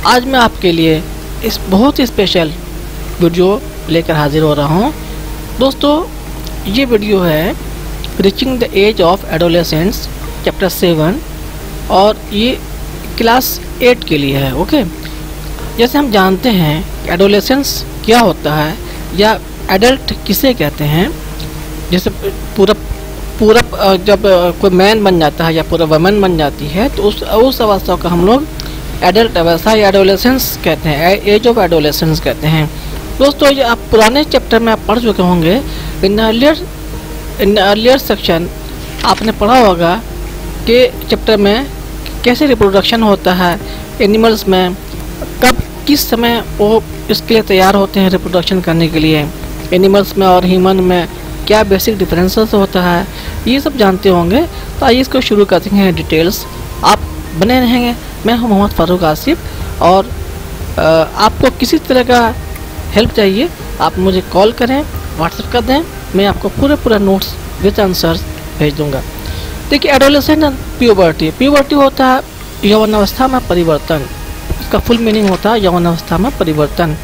आज मैं आपके लिए इस बहुत ही स्पेशल वीडियो लेकर हाजिर हो रहा हूँ। दोस्तों, ये वीडियो है reaching the age of adolescence chapter 7 और ये क्लास 8 के लिए है। ओके, जैसे हम जानते हैं एडोलेसेंस क्या होता है या एडल्ट किसे कहते हैं। जैसे पूरा जब कोई मैन बन जाता है या पूरा वुमेन बन जाती है तो उस अवस्था को हम लोग एडल्ट अवस्था या एडोलेसेंस कहते हैं, एज ऑफ एडोलेसेंस कहते हैं। दोस्तों, ये आप पुराने चैप्टर में आप पढ़ चुके होंगे। इन अर्लियर सेक्शन आपने पढ़ा होगा कि चैप्टर में कैसे रिप्रोडक्शन होता है एनिमल्स में, कब किस समय वो इसके लिए तैयार होते हैं रिप्रोडक्शन करने के लिए, एनिमल्स में और ह्यूमन में क्या बेसिक डिफरेंसेस होता है, ये सब जानते होंगे। तो आइए इसको शुरू करते हैं डिटेल्स। आप बने रहेंगे। मैं हूं मोहम्मद फारूक आसिफ और आपको किसी तरह का हेल्प चाहिए आप मुझे कॉल करें, व्हाट्सएप कर दें, मैं आपको पूरा नोट्स विद आंसर्स भेज दूंगा। देखिए, एडोलेसेंट एंड प्यूबर्टी होता है यौवन अवस्था में परिवर्तन। इसका फुल मीनिंग होता है यौवन अवस्था में परिवर्तन।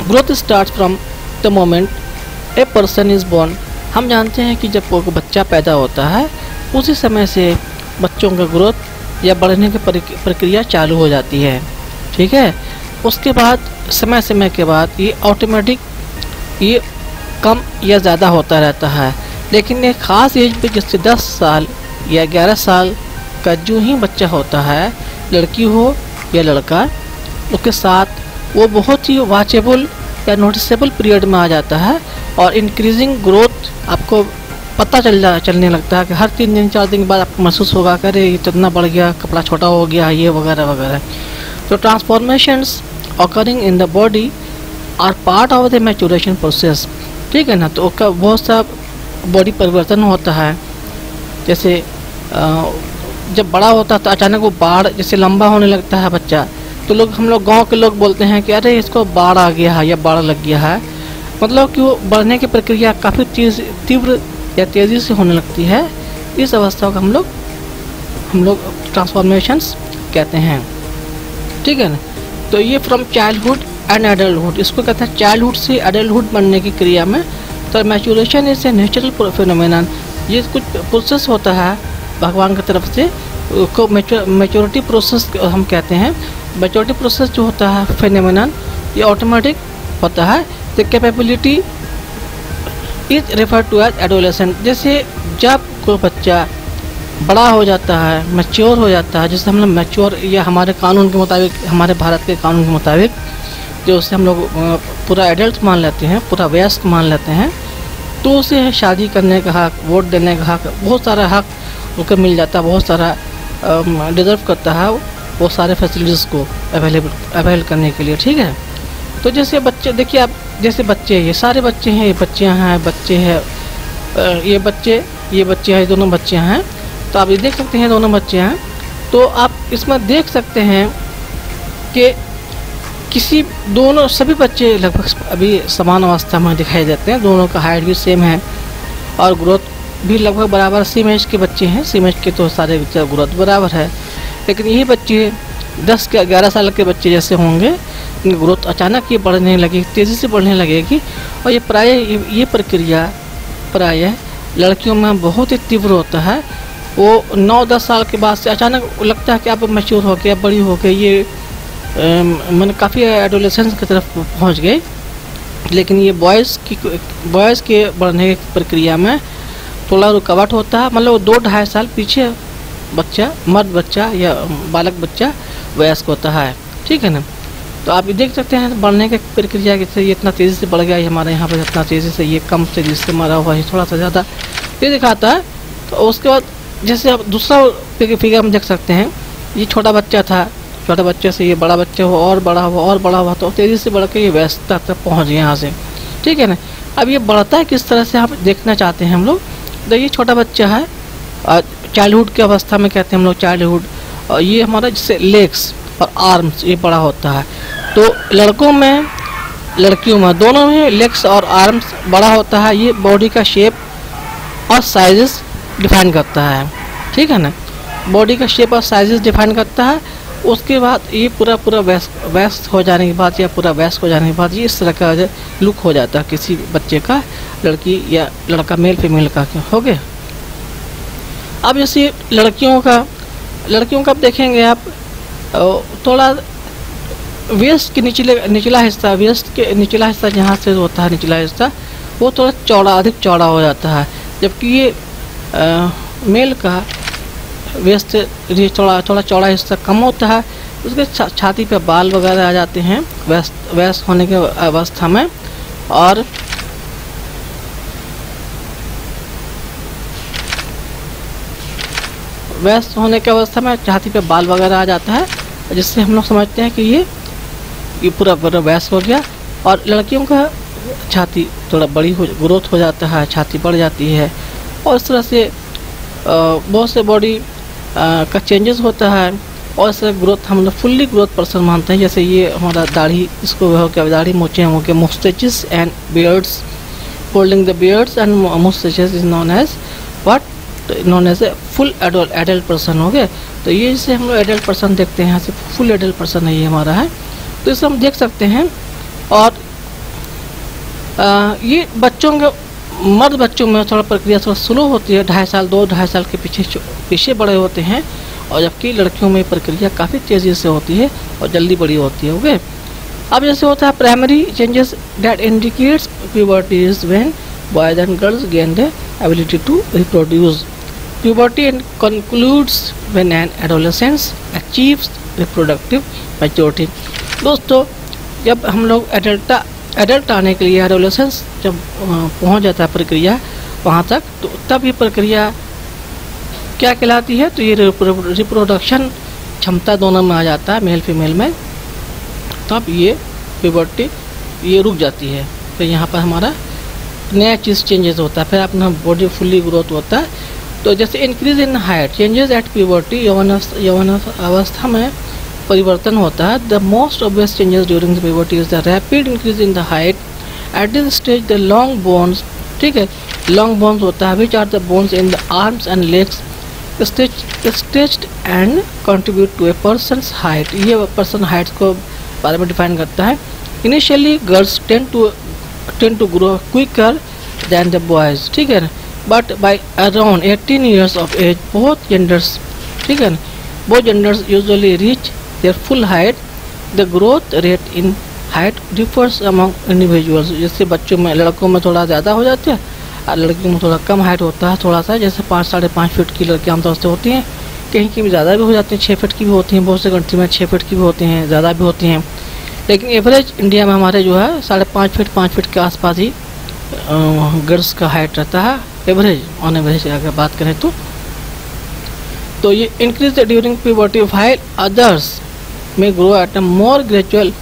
Growth start from the moment a person is born. हम जानते हैं कि जब कोई बच्चा पैदा होता है उसी समय से बच्चों का ग्रोथ या बढ़ने की प्रक्रिया चालू हो जाती है। ठीक है, उसके बाद समय के बाद ये ऑटोमेटिक ये कम या ज़्यादा होता रहता है। लेकिन एक ख़ास एज पे जैसे 10 साल या 11 साल का जो ही बच्चा होता है, लड़की हो या लड़का, उसके साथ वो बहुत ही वाचेबल या नोटिसेबल पीरियड में आ जाता है और इंक्रीजिंग ग्रोथ आपको पता चलने लगता है कि हर 3 दिन 4 दिन के बाद आपको महसूस होगा कि अरे ये इतना बढ़ गया, कपड़ा छोटा हो गया, ये वगैरह वगैरह। तो transformations occurring in the body are part of the maturation process. ठीक है ना, तो उसका बहुत सा बॉडी परिवर्तन होता है। जैसे जब बड़ा होता है तो अचानक वो बाढ़ जैसे लंबा होने लगता है बच्चा, तो हम लोग गांव के लोग बोलते हैं कि अरे इसको बाढ़ आ गया है या बाढ़ लग गया है। मतलब कि वो बढ़ने की प्रक्रिया काफ़ी तीव्र या तेज़ी से होने लगती है। इस अवस्था को हम लोग ट्रांसफॉर्मेशंस कहते हैं। ठीक है ना, तो ये फ्रॉम चाइल्डहुड एंड एडल्टहुड, इसको कहते हैं चाइल्डहुड से एडल्टहुड बनने की क्रिया में। तो maturation is a natural phenomenon, ये कुछ प्रोसेस होता है भगवान की तरफ से, को मैच्योरिटी प्रोसेस हम कहते हैं। मैच्योरिटी प्रोसेस जो होता है फिनोमेनन, ये ऑटोमेटिक होता है। The capability is refer to as adolescent. जैसे जब कोई बच्चा बड़ा हो जाता है, मैच्योर हो जाता है, जैसे हम लोग मैच्योर या हमारे कानून के मुताबिक, हमारे भारत के कानून के मुताबिक जो उसे हम लोग पूरा एडल्ट मान लेते हैं, पूरा वयस्क मान लेते हैं, तो उसे शादी करने का हक, वोट देने का हक, बहुत सारा हक उनको मिल जाता है, बहुत सारा डिजर्व करता है वो सारे फैसिलिटीज़ को अवेल करने के लिए। ठीक है, तो जैसे बच्चे, देखिए आप, जैसे बच्चे, ये सारे बच्चे हैं, ये बच्चियाँ हैं, बच्चे हैं, ये बच्चे हैं, दोनों बच्चे हैं। तो आप ये देख सकते हैं दोनों बच्चे हैं। तो आप इसमें देख सकते हैं कि सभी बच्चे लगभग अभी समान अवस्था में दिखाई देते हैं। दोनों का हाइट भी सेम है और ग्रोथ भी लगभग बराबर। सेम एज के बच्चे हैं, सेम एज के तो सारे ग्रोथ बराबर है। लेकिन यही बच्चे 10 या 11 साल के बच्चे जैसे होंगे, इनकी ग्रोथ अचानक ये बढ़ने लगेगी, तेज़ी से बढ़ने लगेगी। और ये प्रक्रिया प्रायः लड़कियों में बहुत ही तीव्र होता है। वो 9-10 साल के बाद से अचानक लगता है कि आप मैच्योर हो गए, बड़ी हो गई, ये मैंने काफ़ी एडोलेसेंस की तरफ पहुंच गए। लेकिन ये बॉयज़ के बढ़ने की प्रक्रिया में थोड़ा रुकावट होता है। मतलब 2-2.5 साल पीछे बच्चा, मर्द बच्चा या बालक बच्चा वयस्क होता है। ठीक है ना, तो आप ये देख सकते हैं बढ़ने की प्रक्रिया कैसे ये इतना तेज़ी से बढ़ गया है हमारे यहाँ पर, इतना तेज़ी से, ये कम तेज़ी से मरा हुआ है, थोड़ा सा ज़्यादा ये दिखाता है। तो उसके बाद जैसे आप दूसरा फिगर हम देख सकते हैं, ये छोटा बच्चा था, छोटे बच्चे से ये बड़ा बच्चा हुआ और बड़ा हुआ तो तेज़ी से बढ़ के ये वयस्कता तक पहुँच गया यहाँ से। ठीक है ना, अब ये बढ़ता है किस तरह से हम देखना चाहते हैं हम लोग। तो ये छोटा बच्चा है, चाइल्डहुड की अवस्था में कहते हैं हम लोग चाइल्डहुड, और ये हमारा जैसे लेग्स और आर्म्स ये बड़ा होता है। तो लड़कों में लड़कियों में दोनों में लेग्स और आर्म्स बड़ा होता है। ये बॉडी का शेप और साइजेस डिफाइन करता है। ठीक है ना, बॉडी का शेप और साइजेस डिफाइन करता है। उसके बाद ये पूरा वयस्क हो जाने के बाद या पूरा वयस्क हो जाने के बाद ये इस तरह का लुक हो जाता है किसी बच्चे का, लड़की या लड़का, मेल फीमेल का हो गया। अब जैसे लड़कियों का आप देखेंगे आप थोड़ा वेस्ट के निचला हिस्सा, वेस्ट के निचला हिस्सा जहाँ से होता है निचला हिस्सा, वो थोड़ा अधिक चौड़ा हो जाता है, जबकि ये मेल का वेस्ट ये थोड़ा चौड़ा हिस्सा कम होता है। उसके छाती पे बाल वगैरह आ जाते हैं वयस्क होने के अवस्था में, और वयस्क होने की अवस्था में छाती पे बाल वगैरह आ जाता है, जिससे हम लोग समझते हैं कि ये पूरा वयस्क हो गया। और लड़कियों का छाती थोड़ा ग्रोथ हो जाता है, छाती बढ़ जाती है, और इस तरह से बहुत से बॉडी का चेंजेस होता है। और इस ग्रोथ हम लोग फुल्ली ग्रोथ पर्सन मानते हैं। जैसे ये हमारा दाढ़ी, इसको हो गया दाढ़ी, मोचे हो गए, moustaches and beards, holding the beards and moustaches is known as a full adult person हो गए। तो ये जिसे हम लोग एडल्ट पर्सन देखते हैं, यहाँ से फुल एडल्ट पर्सन है ये हमारा है, तो इसे हम देख सकते हैं। और ये बच्चों के मर्द बच्चों में थोड़ा प्रक्रिया थोड़ा स्लो होती है, 2.5 साल के पीछे बड़े होते हैं, और जबकि लड़कियों में प्रक्रिया काफ़ी तेज़ी से होती है और जल्दी बड़ी होती है। ओके, अब जैसे होता है primary changes that indicates puberty is when boys and girls gain the ability to reproduce. Puberty concludes when an adolescence achieves reproductive maturity. दोस्तों, जब हम लोग एडल्ट आने के लिए, एडोलेसेंस जब पहुंच जाता है प्रक्रिया वहाँ तक, तो तब ये प्रक्रिया क्या कहलाती है? तो ये रिप्रोडक्शन क्षमता दोनों में आ जाता है, मेल फीमेल में, तब ये प्यूबर्टी ये रुक जाती है। फिर यहाँ पर हमारा नया चीज़ चेंजेस होता है, फिर अपना बॉडी फुल्ली ग्रोथ होता है। तो जैसे increase in height, changes at puberty, यौवन अवस्था में परिवर्तन होता है। The most obvious changes during the puberty is the rapid increase in the height at this stage. The long bones, ठीक है, लॉन्ग बोन्स होता है, which are the bones in the arms and legs stretched and contribute to a person's height. ये person height को बारे में define करता है। Initially girls tend to grow quicker than the boys, ठीक है, but by around 18 years of age both genders, ठीक है, both genders usually reach their full height. The growth rate in height differs among individuals. जैसे बच्चों में, लड़कों में थोड़ा ज़्यादा हो जाती है और लड़कियों में थोड़ा कम हाइट होता है, थोड़ा सा, जैसे 5-5.5 फीट की लड़कियाँ आमतौर से होती हैं, कहीं की भी ज़्यादा भी हो जाती हैं, 6 फीट की भी होती हैं, बहुत से कंट्री में 6 फीट की भी होती हैं, ज़्यादा भी होती हैं। लेकिन एवरेज इंडिया में हमारे जो है 5.5 फीट के आसपास ही गर्ल्स का हाइट रहता है, एवरेज, ऑन एवरेज अगर बात करें तो ये increase during puberty while others में grow at a more gradual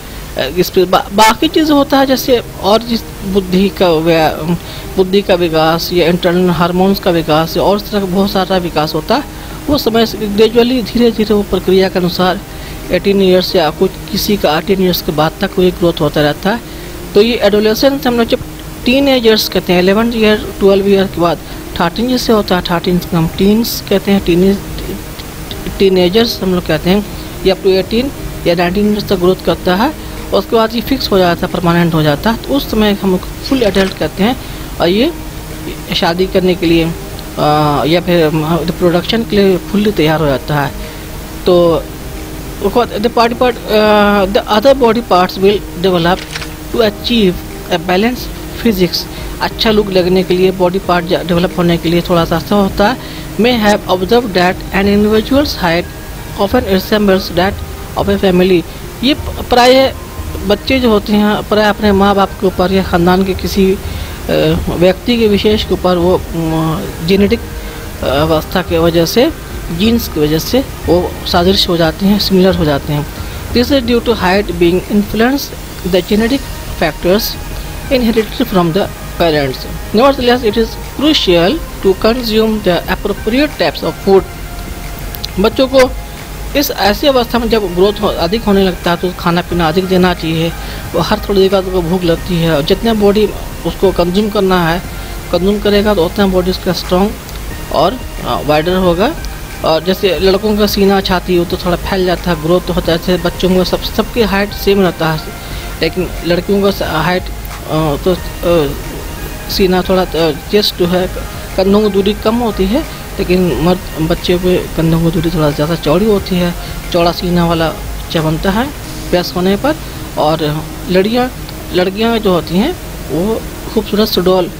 speed. बाकी चीज़ होता है, जैसे और जिस बुद्धि का विकास या इंटरनल हार्मोन्स का विकास या और इस तरह का बहुत सारा विकास होता है, वो समय ग्रेजुअली धीरे धीरे वो प्रक्रिया के अनुसार 18 ईयर्स या कुछ किसी का 18 ईयर्स के बाद तक वही ग्रोथ होता रहता है। तो ये एडोलेसेंस हम लोग जब टीन एजर्स कहते हैं, 11 ईयर 12 ईयर के बाद 13 जैसे होता है, 13 को हम टीन्स कहते हैं, टीनेजर्स हम लोग कहते हैं, ये अप टू 18 या 19 ईयर्स तक ग्रोथ करता है, और उसके बाद ये फिक्स हो जाता है, परमानेंट हो जाता है, तो उस समय हम लोग फुल एडल्ट कहते हैं। और ये शादी करने के लिए या फिर रिप्रोडक्शन के लिए फुल्ली तैयार हो जाता है। तो the other body parts will develop to achieve a balance physics. अच्छा लुक लगने के लिए, बॉडी पार्ट डेवलप होने के लिए थोड़ा सा अच्छा होता है। may have observed that an individual's height often resembles that of a family। ये प्राय बच्चे जो होते हैं प्राय अपने माँ बाप के ऊपर या ख़ानदान के किसी व्यक्ति के विशेष के ऊपर वो जेनेटिक अवस्था की वजह से, जीन्स की वजह से वो सादृश्य हो जाते हैं, सिमिलर हो जाते हैं। This is due to height being influence the genetic factors inherited from the parents. Nevertheless, it is crucial to consume the appropriate types of food. बच्चों को इस ऐसी अवस्था में जब ग्रोथ अधिक होने लगता है तो खाना पीना अधिक देना चाहिए। वो हर थोड़ी देर बाद उसको भूख लगती है, और जितना बॉडी उसको कंज्यूम करना है, कंज्यूम करेगा तो उतना बॉडी उसका स्ट्रॉन्ग और वाइडर होगा। और जैसे लड़कों का सीना छाती हो तो थोड़ा फैल जाता है, ग्रोथ होता है। जैसे बच्चों को सबकी हाइट सेम रहता है, लेकिन लड़कियों का हाइट तो सीना थोड़ा चेस्ट जो है कंधों की दूरी कम होती है, लेकिन मर्द बच्चे पे कंधों की दूरी थोड़ा ज़्यादा चौड़ी होती है। चौड़ा सीना वाला बच्चा बनता है प्यास होने पर। और लड़कियाँ जो होती हैं वो खूबसूरत सुडौल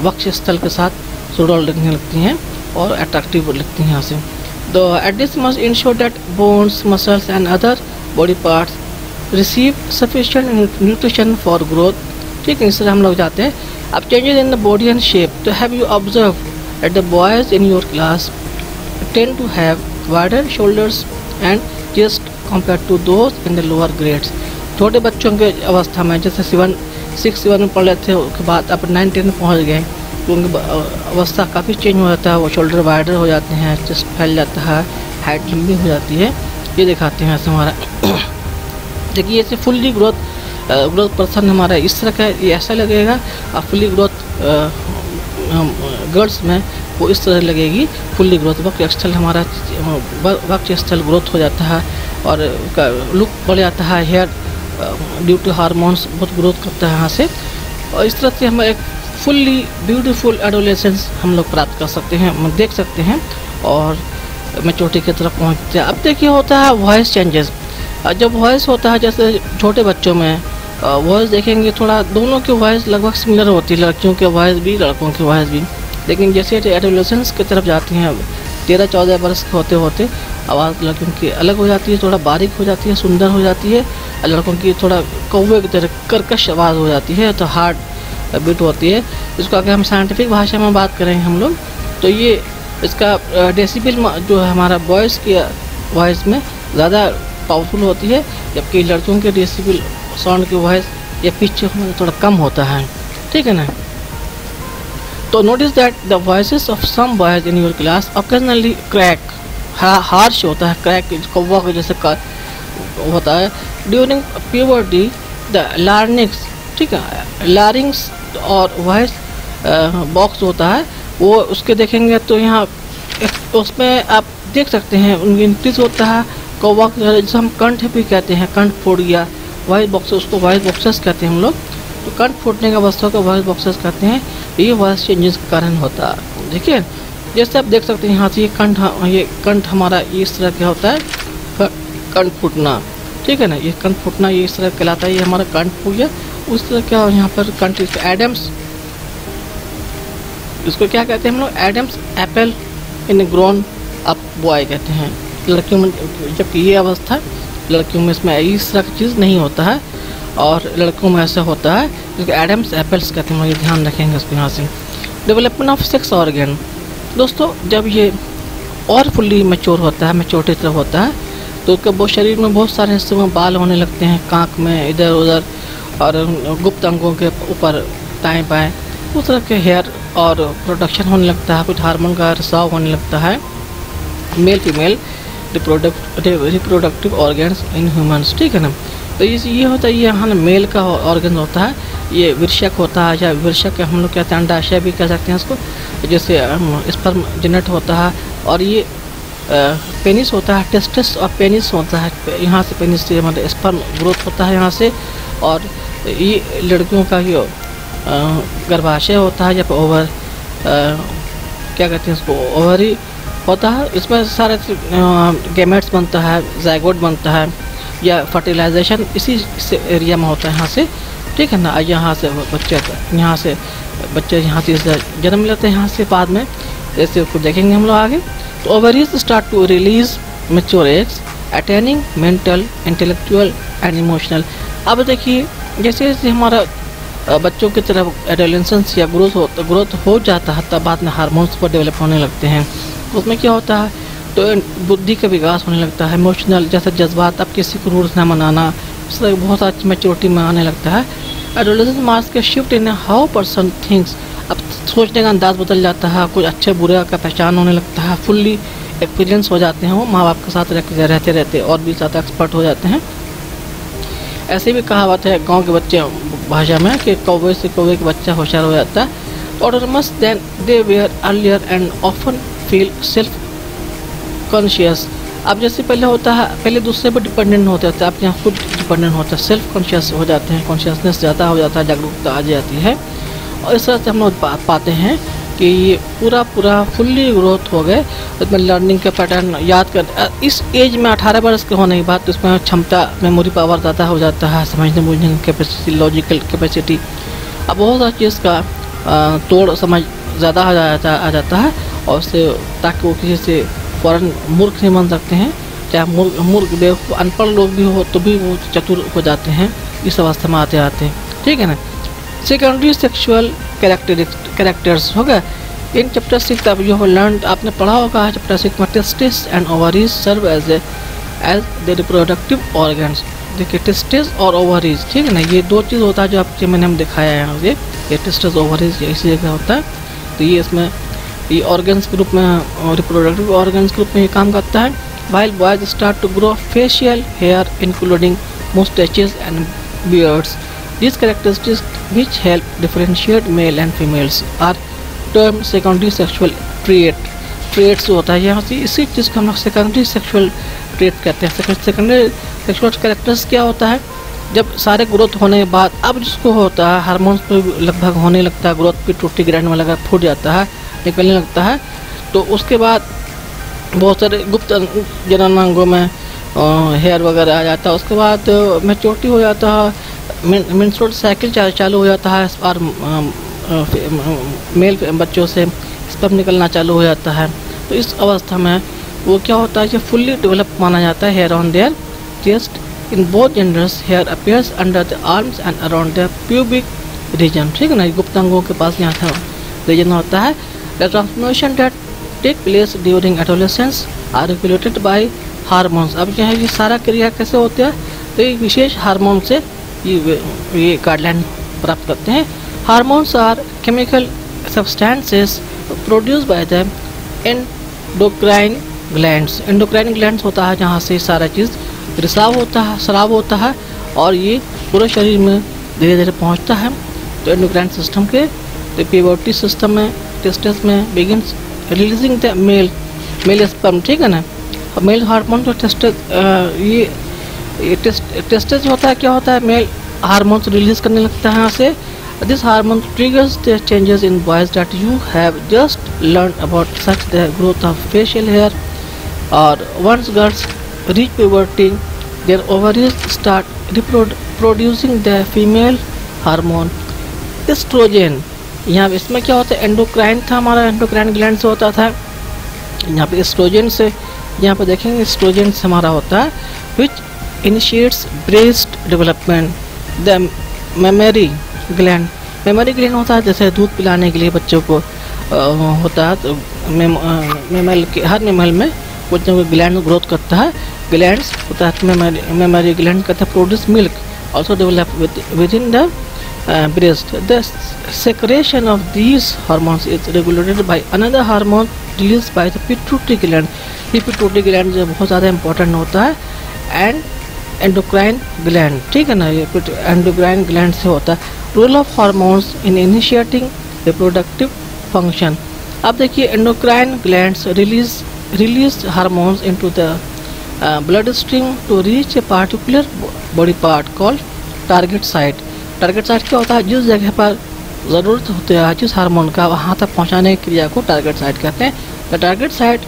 वक्ष स्थल के साथ सुडौल दिखने लगती हैं और अट्रैक्टिव लगती हैं यहाँ से। द एडिस must ensure that bones, muscles and other body parts receive sufficient nutrition for growth. ठीक है, इस तरह हम लोग जाते हैं। अब changes in the body and shape, तो have you observe that the boys in your class tend to have wider shoulders and chest compare to those in the lower grades. छोटे बच्चों के अवस्था में जैसे 6-7 में पढ़ रहे थे, उसके बाद अब 9-10 में पहुँच गए तो उनकी अवस्था काफ़ी चेंज हो जाता है। वो शोल्डर वाइडर हो जाते हैं, चेस्ट फैल जाता है, हाइट लंबी हो जाती है। ये दिखाते हैं ऐसे हमारा देखिए ऐसे फुल्ली ग्रोथ पर्सन हमारा इस तरह का ये ऐसा लगेगा। और फुल्ली ग्रोथ गर्ल्स में वो इस तरह लगेगी फुल्ली ग्रोथ। वक्ष स्थल हमारा वक्ष स्थल ग्रोथ हो जाता है और उसका लुक बढ़ जाता है। हेयर ड्यू टू हार्मोन्स बहुत ग्रोथ करता है यहाँ से। और इस तरह से हम एक फुल्ली ब्यूटीफुल एडोलेसेंस हम लोग प्राप्त कर सकते हैं, हम देख सकते हैं और मैच्योरिटी की तरफ पहुँचते हैं। अब देखिए होता है वॉइस चेंजेस। जब वॉइस होता है जैसे छोटे बच्चों में वॉइस देखेंगे थोड़ा दोनों की वॉइस लगभग सिमिलर होती है, लड़कियों की वॉइस भी लड़कों की वॉइस भी। लेकिन जैसे एडोलेसेंस की तरफ जाती हैं 13-14 वर्ष के होते होते आवाज़ लड़कियों की अलग हो जाती है, थोड़ा बारीक हो जाती है, सुंदर हो जाती है। लड़कों की थोड़ा कौवे की तरह कर्कश आवाज़ हो जाती है, तो हार्ड बीट होती है। इसको अगर हम साइंटिफिक भाषा में बात करें हम लोग तो ये इसका डेसिबल जो है हमारा बॉयज़ की वॉइस में ज़्यादा पावरफुल होती है, जबकि लड़कियों के डेसिबल साउंड की वॉइस या पिच थोड़ा कम होता है। ठीक है ना। तो notice that the voices of some boys in your class occasionally crack, harsh होता है, क्रैक कौवा के जैसे होता है। ड्यूरिंग प्यूबर्टी द लार्निक्स, ठीक है, लारिंग्स और वॉइस बॉक्स होता है वो उसके देखेंगे तो यहाँ उसमें आप देख सकते हैं उनकी इंक्रीज होता है। कौवा जैसे हम कंठ भी कहते हैं, कंठ फूट गया, वॉइस बॉक्स, उसको वॉइस बॉक्सेस कहते हैं हम लोग। तो कंठ फूटने की अवस्था को वॉइस बॉक्सेस कहते हैं। ये वॉइस चेंजेस के कारण होता है। देखिए जैसे आप देख सकते हैं यहाँ से ये कंठ हमारा इस तरह का होता है, कंठ फूटना। ठीक है ना, ये कंठ फूटना ये इस तरह कहलाता है। ये हमारा कंठ फूट गया, उस तरह क्या यहाँ पर कंठ एडम्स, इसको क्या कहते हैं हम लोग, Adam's apple in grown up boy कहते हैं लड़कियों में। जबकि ये अवस्था लड़कियों में इसमें इस तरह की चीज़ नहीं होता है और लड़कों में ऐसा होता है, जिसको एडम्स एप्पल्स कहते हैं। ये ध्यान रखेंगे उसको यहाँ से। डेवलपमेंट ऑफ सेक्स ऑर्गन, दोस्तों जब ये और फुल्ली मैच्योर होता है, मैच्योरिटी तरफ होता है, तो उसके बहुत शरीर में बहुत सारे हिस्सों में बाल होने लगते हैं, कांख में इधर उधर और गुप्त अंगों के ऊपर दाएं बाएं उस तरह के हेयर और प्रोडक्शन होने लगता है। कुछ हार्मोन का रिसाव होने लगता है। Male female reproductive organs in humans. ठीक है ना। तो ये होता है, ये यहाँ मेल का ऑर्गन होता है, ये विरशक होता है या विरशक हम लोग कहते हैं, अंडाशय भी कह सकते हैं इसको। जैसे स्पर्म जेनेट होता है और ये पेनिस होता है, टेस्टिस और पेनिस होता है। यहाँ से पेनिस से हमारे स्पर्म ग्रोथ होता है यहाँ से। और ये लड़कियों का ये गर्भाशय होता है या ओवर क्या कहते हैं इसको, ओवरी होता है। इसमें सारे गैमेट्स बनता है, ज़ाइगोट बनता है या फर्टिलाइजेशन इसी एरिया में होता है यहाँ से। ठीक है ना। यहाँ से बच्चे यहाँ से जन्म लेते हैं यहाँ से बाद में, जैसे उसको देखेंगे हम लोग आगे। तो ovaries start to release mature eggs attaining mental, intellectual and emotional. अब देखिए जैसे जैसे हमारा बच्चों की तरफ एडोलेसेंस या ग्रोथ हो जाता है, तब बाद में हार्मोन्स पर डेवलप होने लगते हैं। उसमें क्या होता है, तो बुद्धि का विकास होने लगता है, इमोशनल जैसे जज्बात, अब किसी को रूल्स ना मनाना, इस तरह बहुत अच्छी मैच्योरिटी में आने लगता है। एडोलेसेंस मार्क्स के shift in how person thinks, अब सोचने का अंदाज बदल जाता है, कुछ अच्छे बुरे का पहचान होने लगता है, फुल्ली एक्सपीरियंस हो जाते हैं वो माँ बाप के साथ रहते रहते और भी ज़्यादा एक्सपर्ट हो जाते हैं। ऐसे भी कहावत है गांव के बच्चे भाषा में कि कौवे से कौवे का बच्चा होशियार हो जाता है। Autonomous then they were earlier and often feel self conscious. अब जैसे पहले होता है, पहले दूसरे पर डिपेंडेंट होते थे, आप यहाँ खुद डिपेंडेंट होता है, सेल्फ कॉन्शियस हो जाते हैं, कॉन्शियसनेस ज़्यादा हो जाता है, जागरूकता आ जाती है। और इस तरह से हम लोग पाते हैं कि ये पूरा फुल्ली ग्रोथ हो गए, इसमें लर्निंग का पैटर्न याद कर, इस एज में 18 वर्ष के होने के बाद तो इसमें क्षमता, मेमोरी पावर ज़्यादा हो जाता है, समझने बूझने की कैपेसिटी, लॉजिकल कैपेसिटी, अब बहुत सारी चीज़ का तोड़ समझ ज़्यादा आ जाता है। और उससे ताकि वो किसी से फ़ौरन मूर्ख नहीं बन सकते हैं, चाहे मूर्ख बेवकूफ़ अनपढ़ लोग भी हो तो भी वो चतुर हो जाते हैं इस अवस्था में आते आते, ठीक है ना। सेकेंडरी सेक्सुअल कैरेक्टर्स हो गया इन चैप्टर 6। अब यू हैव लर्न, आपने पढ़ा होगा चैप्टर 6 में testis and ovaries serve as the reproductive organs. देखिए टेस्टिस और ओवरीज, ठीक है ना, ये दो चीज़ होता है जो आपके मैंने हम दिखाया है यहाँ से, ये टेस्टिस ओवरीज इसी जगह होता है। तो ये इसमें ये ऑर्गन्स के रूप में, रिप्रोडक्टिव ऑर्गन्स के रूप में ये काम करता है। While boys start to grow facial hair including mustaches and beards. These characteristics which help differentiate male and females are termed secondary sexual traits होता है यहाँ से, इसी चीज़ को हम लोग सेकेंडरी सेक्सुअल ट्रेट कहते हैं। सेकेंडरी सेक्सुअल कैरेक्टर्स क्या होता है, जब सारे ग्रोथ होने के बाद अब जिसको होता है हार्मोन्स पे लगभग होने लगता है, ग्रोथ पे टूटी ग्रैंड में लगा फूट जाता है, निकलने लगता है, तो उसके बाद बहुत सारे गुप्त जननांगों में हेयर वगैरह आ जाता है। उसके बाद मैच्योरिटी हो जाता है, मेंस्ट्रुअल साइकिल चालू हो जाता है, और मेल बच्चों से स्पर्म निकलना चालू हो जाता है। तो इस अवस्था में वो क्या होता है, ये फुल्ली डेवलप माना जाता है। Hair on their chest in both genders, hair appears under the arms and around the pubic region, ठीक है ना, गुप्त अंगों के पास यहाँ था रीजन होता है। The transformation that take place during adolescence are regulated by hormones. अब क्या है, ये सारा क्रिया कैसे होते हैं, तो एक विशेष हार्मोन से ये गाइडलाइन प्राप्त करते हैं। Hormones are chemical substances produce by the endocrine glands. Endocrine glands होता है जहाँ से सारा चीज़ रिसाव होता है, स्राव होता है, और ये पूरे शरीर में धीरे धीरे पहुँचता है। तो एंडोक्राइन सिस्टम के प्यूबर्टी सिस्टम में, टेस्टिस में begins releasing the mail sperm, ठीक है ना। मेल हार्मोन जो टेस्टिस होता है, क्या होता है, मेल हार्मोन रिलीज करने लगता है यहाँ से। This hormone triggers the changes in boys that you have just learn about, such the growth of facial hair. और once girls reach puberty their ovaries start reproducing the female hormone oestrogen. यहाँ इसमें क्या होता है, endocrine था हमारा, endocrine gland से होता था, यहाँ पे एस्ट्रोजन से, यहाँ पे देखेंगे एस्ट्रोजन से हमारा होता है, which initiates breast development. The mammary gland, mammary gland होता है जैसे दूध पिलाने के लिए बच्चों को होता है, तो हर मेमल में कुछ न कुछ ग्लैंड ग्रोथ करता है, ग्लैंड्स होता है, मेमरी ग्लैंड कहता है produce milk also develop with in the breast. The secretion of these hormones is regulated by another hormone released by the pituitary gland. ये pituitary gland जो बहुत ज़्यादा important होता है, एंड एंडोक्राइन ग्लैंड, ठीक है ना, ये एंडोक्राइन ग्लैंड से होता है। Role of hormones in initiating reproductive function. अब देखिए endocrine glands release hormones into the blood stream to reach a particular body part called target site. Target site क्या होता है, जिस जगह पर ज़रूरत होती है जिस हार्मोन का, वहाँ तक पहुँचाने की क्रिया को टारगेट साइट कहते हैं। The target site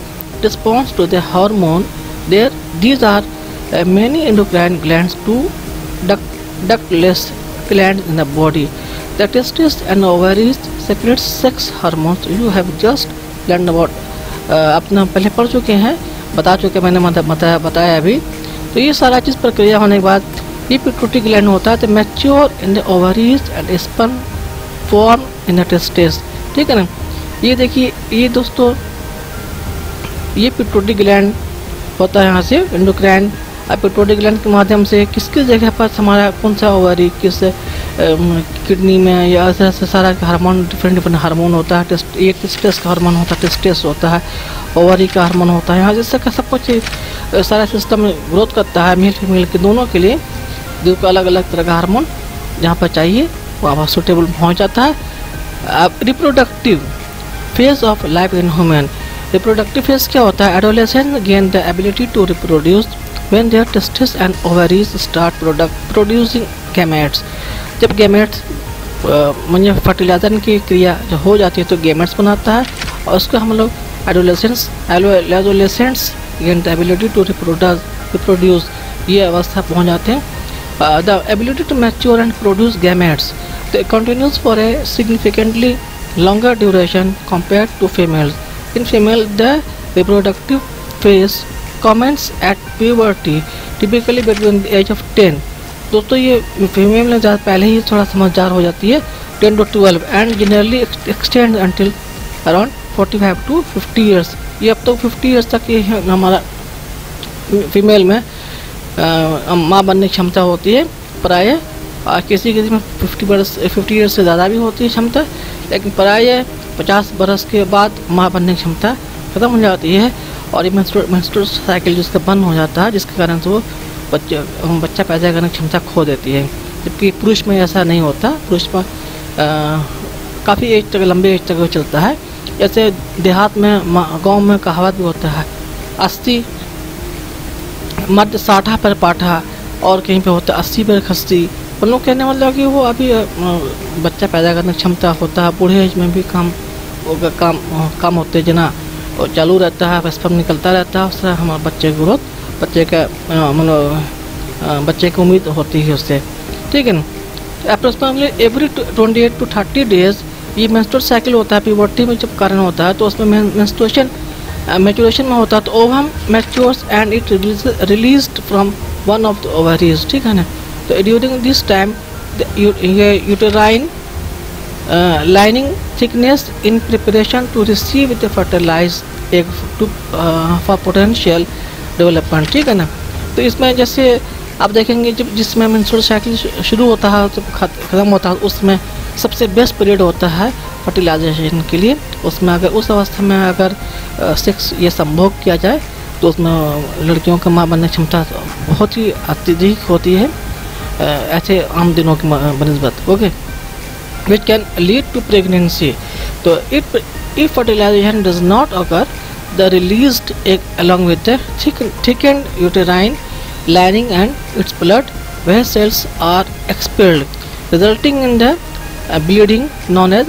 response to the hormone there these are many endocrine glands to ductless glands in the body. The testes and ovaries secrete sex hormones. You have just learned about अपना पहले पढ़ चुके हैं, बता चुके, मैंने बताया अभी। तो ये सारा चीज़ प्रक्रिया होने के बाद ये पिट्यूटरी ग्लैंड होता है, तो mature in the ovaries and sperm form in the testis, ठीक है ना। ये देखिए, ये दोस्तों ये पिट्यूटरी ग्लैंड होता है यहाँ से एंडोक्राइन। अब पिट्यूटरी ग्लैंड के माध्यम से किस जगह पर हमारा कौन सा ओवरी, किस किडनी में, या ऐसे ऐसे सारा हार्मोन, डिफरेंट हार्मोन होता है। ये टेस्टिस का हार्मोन होता है, टेस्टिस होता है, ओवरी का हार्मोन होता है, यहाँ जिससे का सब कुछ सारा सिस्टम ग्रोथ करता है, मेल फीमेल के दोनों के लिए जो को अलग अलग तरह का हार्मोन जहाँ पर चाहिए वहाँ सुटेबल पहुँच जाता है। अब reproductive phase of life in human, reproductive phase क्या होता है? Adolescent gain the ability to reproduce when their testis and ovaries start producing gametes. जब गैमेट्स मतलब फर्टिलाइजर की क्रिया जो हो जाती है तो गैमेट्स बनाता है, और उसको हम लोग adolescents gain the ability to reproduce, ये अवस्था पहुँच जाते हैं। The ability to mature and produce gametes continues for a significantly longer duration compared to females. In female, the reproductive phase commences at puberty, typically between the age of 10. दोस्तों ये female में ज़्यादा पहले ही थोड़ा समझदार हो जाती है, 10 to 12, and generally extends until around 45 to 50 years. ये अब तक 50 years तक ये हमारा फीमेल में माँ बनने की क्षमता होती है। प्राय किसी में 50 ईयर्स से ज़्यादा भी होती है क्षमता, लेकिन प्राय 50 बरस के बाद माँ बनने की क्षमता ख़त्म हो जाती है, और ये मेंस्ट्रुअल साइकिल जिसका बंद हो जाता है, जिसके कारण से वो बच्चा पैदा करने की क्षमता खो देती है। जबकि पुरुष में ऐसा नहीं होता, पुरुष में काफ़ी एज तक, लंबे एज तक चलता है। जैसे देहात में, गांव में कहावत भी होता है, 80 मर्द 60 पर पाठा, और कहीं पे होता है 80 पर खस्ती। उन लोग कहने मतलब कि वो अभी बच्चा पैदा करने की क्षमता होता है, बूढ़े एज में भी काम होते जना चालू रहता है, स्पर्म निकलता रहता है, उससे हमारे बच्चे की ग्रोथ, बच्चे का मतलब बच्चे की उम्मीद होती है उससे, ठीक है ना। अप्रोक्सीमेटली एवरी 28 to 30 डेज ये मेंस्ट्रुअल साइकिल होता है। प्यूबर्टी में जब कारण होता है तो उसमें मैच्योरेशन में होता है, तो ovum matures and it released from one of the ovaries, ठीक है ना। तो during this time uterine lining thickness in preparation to receive the fertilised egg for potential development, ठीक है ना। तो इसमें जैसे आप देखेंगे जब जिसमें मेंस्ट्रुअल साइकिल शुरू होता है जब ख़त्म होता है, उसमें सबसे बेस्ट पीरियड होता है फर्टिलाइजेशन के लिए। उसमें अगर उस अवस्था में अगर सेक्स ये संभोग किया जाए तो उसमें लड़कियों का माँ बनने की क्षमता बहुत ही अत्यधिक होती है ऐसे आम दिनों की बनस्बत, okay, which can lead to pregnancy. तो if fertilisation does not occur, the released egg along with the thickened uterine lining and its blood vessels are expelled, resulting in the bleeding known as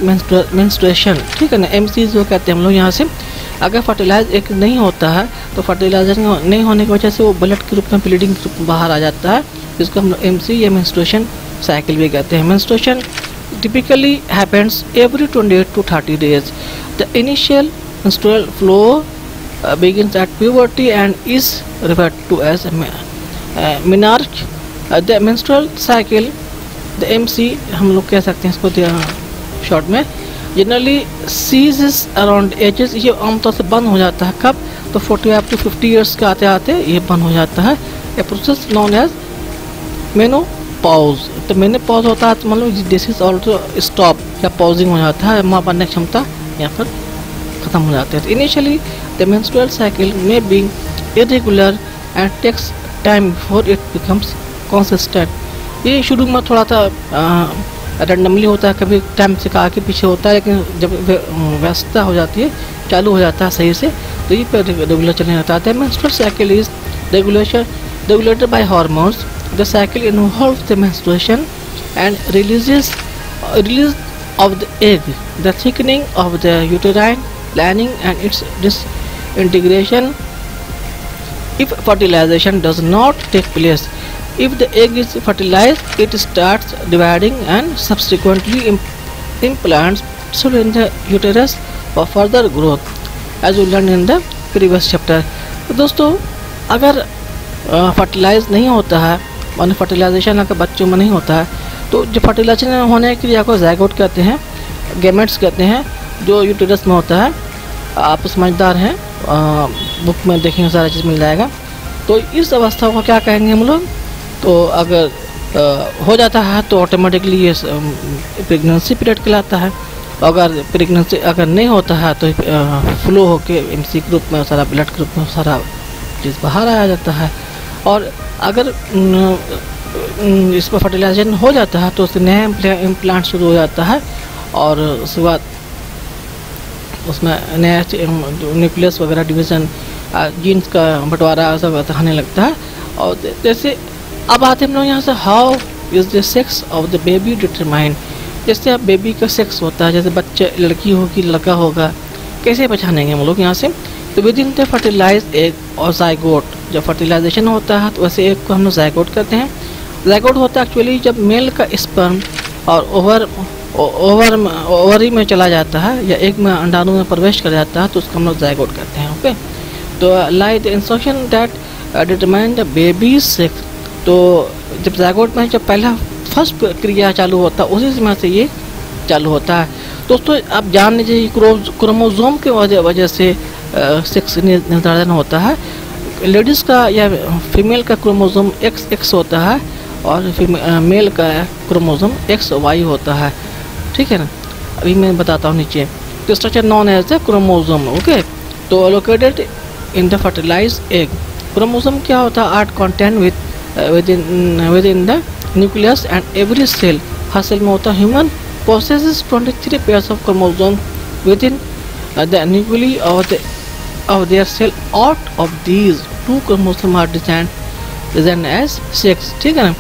menstruation, ठीक है ना। MC जो कहते हैं हम लोग यहाँ से, अगर फर्टिलाइज एक नहीं होता है तो फर्टिलाइजेशन नहीं होने की वजह से वो ब्लड के रूप में ब्लीडिंग के रूप में बाहर आ जाता है, जिसको हम लोग MC या मेंस्ट्रुएशन साइकिल भी कहते हैं। Menstruation typically happens every 28 to 30 days. The initial menstrual flow begins at puberty and is referred to as menarche. The menstrual cycle, the MC हम लोग कह सकते हैं इसको शॉर्ट में, जनरली ceases around ages, ये आमतौर से बंद हो जाता है कब? तो 45 to 50 ईयर्स के आते आते ये बंद हो जाता है। A process known as menopause. तो मेनोपॉज होता है तो मतलब दिस इज ऑल्सो स्टॉप या पॉजिंग हो जाता है, माँ बनने की क्षमता यहाँ पर ख़त्म हो जाती है। इनिशियली द मेंस्ट्रुअल साइकिल में being irregular and takes time before it becomes consistent. ये शुरू में थोड़ा सा रैंडमली होता है, कभी टाइम से आगे पीछे होता है, लेकिन जब व्यस्तता हो जाती है, चालू हो जाता है सही से, तो ये रेगुलर चलने लगता है। Menstrual cycle is regulated by hormones. The cycle involves the menstruation and release of the egg, the thickening of the uterine lining and its disintegration if fertilization does not take place. If the egg is fertilized, it starts dividing and subsequently implants in the uterus for further growth, as we learned in the previous chapter. तो दोस्तों अगर fertilise नहीं होता है, मान fertilisation अगर बच्चों में नहीं होता है, तो जो फर्टिलाइजेशन होने की क्रिया को ज़ाइगोट कहते हैं, गैमेट्स कहते हैं, जो यूटेरस में होता है। आप समझदार हैं, बुक में देखेंगे सारा चीज़ मिल जाएगा। तो इस अवस्था को क्या कहेंगे हम लोग? तो अगर हो जाता है तो ऑटोमेटिकली ये प्रेगनेंसी पीरियड कहलाता है। अगर प्रेगनेंसी अगर नहीं होता है तो फ्लो होके MC के रूप में सारा ब्लड के रूप में सारा चीज़ बाहर आ जाता है। और अगर इस पर फर्टिलाइजेशन हो जाता है तो उससे नया इम्प्लांट शुरू हो जाता है, और उसके बाद उसमें नया न्यूक्लियस वगैरह डिवीज़न, जीन्स का बंटवारा सब होने लगता है। और जैसे अब आते हम लोग यहाँ से, how is the sex of the baby determined. जैसे अब बेबी का सेक्स होता है, जैसे बच्चे लड़की होगी लड़का होगा, कैसे पहचानेंगे हम लोग यहाँ से। तो with in the fertilise egg और जाइगोट, जब फर्टिलाइजेशन होता है तो वैसे एग को हम लोग जाइगोट करते हैं। जाइगोट होता है एक्चुअली जब मेल का स्पर्म और ओवरी में चला जाता है या एग में अंडाणु में प्रवेश कर जाता है तो उसको हम लोग जाइगोट करते हैं। ओके, तो like the instruction that determine the baby sex. तो जब जाइगोट में जब पहला फर्स्ट क्रिया चालू होता है उसी समय से ये चालू होता है। दोस्तों आप जान लीजिए क्रोमोसोम के वजह से सेक्स निर्धारण होता है। लेडीज़ का या फीमेल का क्रोमोसोम XX होता है और मेल का क्रोमोसोम XY होता है, ठीक है ना। अभी मैं बताता हूँ नीचे। तो structure known as the chromosome. Okay, तो located in the fertilise egg. Chromosome क्या होता है, are contained within the nucleus and every cell. हर सेल में होता है। Human possesses 23 pairs of chromosomes within the nuclei of their cell. Out of these, 2 chromosomes are designed as sex, ठीक है ना।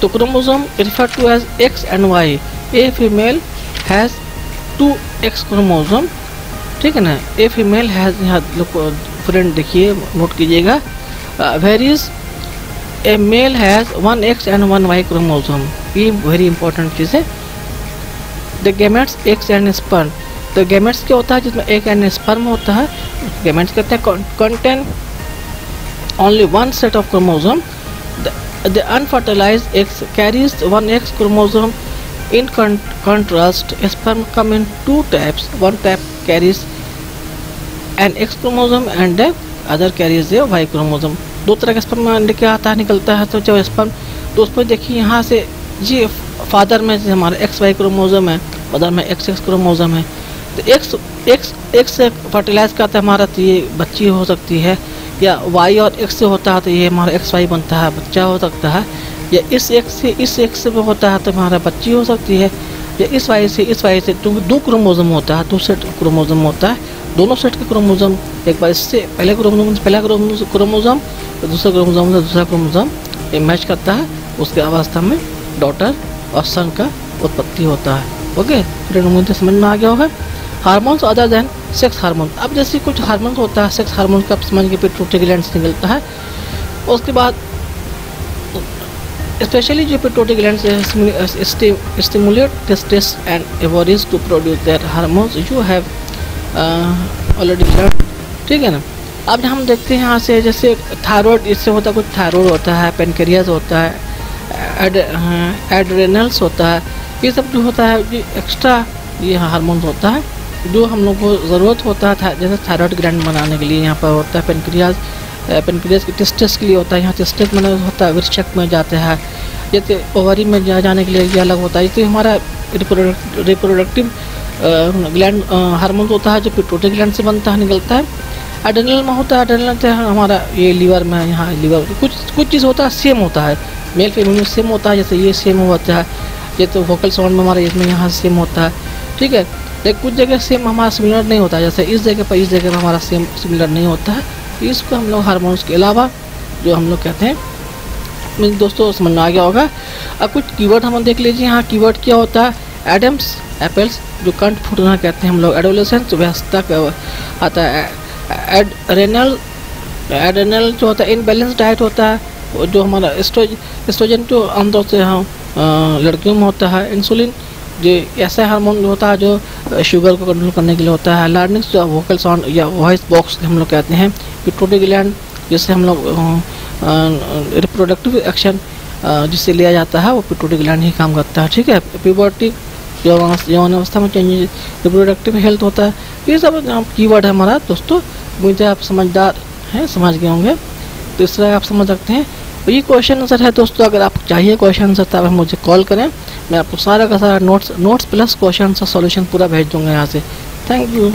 तो chromosome referred to as X and Y. A female has 2 X chromosome, ठीक है ना। A female has, यहाँ friend देखिए note कीजिएगा, whereas a male has 1 X and 1 Y chromosome. ये वेरी इंपॉर्टेंट चीज़ है। The gametes eggs and sperm. तो gametes क्या होता है, जिसमें एग एंड स्पर्म होता है, गैमेट्स कहते हैं। Contain only 1 set of chromosome. The unfertilised eggs carries 1 X chromosome. In contrast, sperm come in 2 types. One type carries an X chromosome and the other carries a Y chromosome. 2 तरह का sperm लेके आता है, निकलता है। तो जब sperm, तो उस पर देखिए यहाँ से ये फादर में से हमारा XY क्रोमोसोम है, मदर में XX क्रोमोसोम है। तो X से फर्टिलाइज करता है हमारा, तो ये बच्ची हो सकती है, या Y और X से होता है तो ये हमारा XY बनता है, बच्चा हो सकता है। या इस X से होता है तो हमारा बच्ची हो सकती है, या इस Y से, क्योंकि 2 क्रोमोसोम होता है, 2 सेट क्रोमोसोम होता है। दोनों सेट के क्रोमोसोम, एक बार इससे पहला क्रोमोसोम तो दूसरा क्रोमोसोम ये मैच करता है, उसके अवस्था में डॉटर और सन का उत्पत्ति होता है। ओके, फिर मुझे समझ में आ गया होगा। Hormones other than sex hormone. अब जैसे कुछ हार्मोन्स होता है सेक्स हार्मोन का, समझ के पिट्यूटरी ग्लैंड से निकलता है। उसके बाद स्पेशली जो पिट्यूटरी ग्लैंड से stimulate testis and ovaries to produce their hormones you have already learn, ठीक है ना। अब हम देखते हैं यहाँ से, जैसे थायराइड, इससे होता है कुछ, थायराइड होता है, पेनक्रियाज होता है, एड्रेनल्स होता है। ये सब जो होता है ये एक्स्ट्रा ये हार्मोन होता है जो हम लोग को ज़रूरत होता है, जैसे थायराइड ग्लैंड बनाने के लिए यहाँ पर होता है। पेनक्रियाज की टेस्टिस के लिए होता है, यहाँ टेस्टिस में होता है, वृश्चिक में जाते हैं, जैसे ओवरी में जाने के लिए ये अलग होता है। तो हमारा रिप्रोडक्टिव ग्लैंड हार्मोन होता है जो पिट्यूटरी ग्लैंड से बनता है, निकलता है। एड्रेनल में होता है, एड्रेनल से हमारा ये लीवर में, यहाँ लीवर कुछ चीज़ होता है सेम होता है, मेल फीमेल में सेम होता है, जैसे ये सेम होता है, ये तो वोकल साउंड में हमारा इसमें यहाँ सेम होता है, ठीक है। लेकिन कुछ जगह सेम हमारा सिमिलर नहीं होता है, जैसे इस जगह पर हमारा सेम सिमिलर नहीं होता है। इसको हम लोग हार्मोन्स के अलावा जो हम लोग कहते हैं, मेरे दोस्तों समझ में आ गया होगा। अब कुछ कीवर्ड हम देख लीजिए। यहाँ कीवर्ड क्या होता है, एडम्स एप्पल्स, जो कंठ फूटना कहते हैं हम लोग, एडोलेसेंस व्यवस्था आता है, एड्रेनल जो होता है, इनबैलेंस डाइट होता है, जो हमारा एस्ट्रोजन जो आमतौर से हम लड़कियों में होता है, इंसुलिन जो ऐसा हार्मोन होता है जो शुगर को कंट्रोल करने के लिए होता है, लार्निक्स जो वोकल साउंड या वॉइस बॉक्स हम लोग कहते हैं, पिट्यूटरी ग्लैंड जिससे हम लोग रिप्रोडक्टिव एक्शन जिससे लिया जाता है वो पिट्यूटरी ग्लैंड ही काम करता है, ठीक है। प्यूबर्टी जो यौन अवस्था में चेंज, रिप्रोडक्टिव हेल्थ होता है, ये सब कीवर्ड है हमारा। दोस्तों मुझे आप समझदार हैं, समझ गए होंगे, तो इस तरह आप समझ सकते हैं। तो ये क्वेश्चन आंसर है दोस्तों। अगर आपको चाहिए क्वेश्चन आंसर तो आप मुझे कॉल करें, मैं आपको सारा का सारा notes plus question answer solution पूरा भेज दूँगा यहाँ से। Thank you.